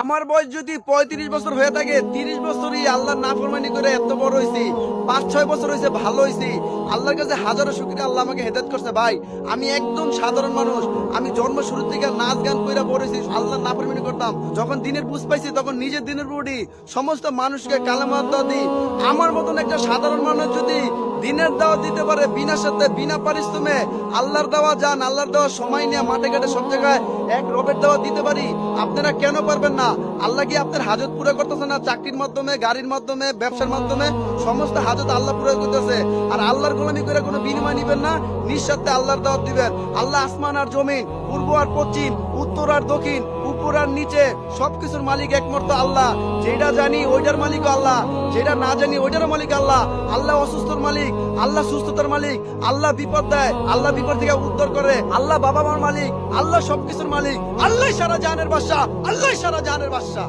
আমার বয়স যদি 35 বছর হয়ে থাকে, 30 বছরই আল্লাহর নাফরমানি করে এত বড় হয়েছি, 5-6 বছর হয়েছে ভালো হয়েছি। আল্লাহর কাছে হাজারো শুকরিয়া, আল্লাহ আমাকে হেদায়েত করছে। ভাই আমি একদম সাধারণ মানুষ, আমি জন্ম শুরু থেকে নাচ গান কইরা বড় হয়েছি, আল্লাহর নাফরমানি করতাম। যখন দিনের বুঝ পাইছি তখন নিজের দিনের বুড়ি সমস্ত মানুষকে কালেমার দাওয়াত দিই। আমার মতন একটা সাধারণ মানুষ যদি দিনের দাওয়াত দিতে পারে বিনা সাথে বিনা পারিশ্রমে, আল্লাহর দেওয়া যান, আল্লাহর দেওয়া সময় নিয়ে মাঠে ঘাটে সব জায়গায় এক রবের দাওয়াত দিতে পারি, আপনারা কেন পারবেন না? আল্লাহ কি আপনার হাজত পুরো করতেছে না? চাকরির মাধ্যমে, গাড়ির মাধ্যমে, ব্যবসার মাধ্যমে সমস্ত হাজত আল্লাহ পুরো করতেছে। আর আল্লাহর গোলামি করে কোনো বিনিময় নিবেন না, নিঃস্বার্থে আল্লাহর দাওয়াত দিবেন। আল্লাহ আসমান আর জমিন, পূর্ব আর পশ্চিম, উত্তর আর দক্ষিণ, উপর আর নিচে সবকিছুর মালিক একমাত্র আল্লাহ। যেটা জানি ওইটার মালিক আল্লাহ, যেটা না জানি ওইটারও মালিক আল্লাহ। আল্লাহ অসুস্থর মালিক, আল্লাহ সুস্থতার মালিক। আল্লাহ বিপদ দেয়, আল্লাহ বিপদ থেকে উদ্ধার করে। আল্লাহ বাবা মার মালিক, আল্লাহ সবকিছুর মালিক। আল্লাহ সারা জাহানের বাদশা, আল্লাহ সারা জাহানের বাদশা।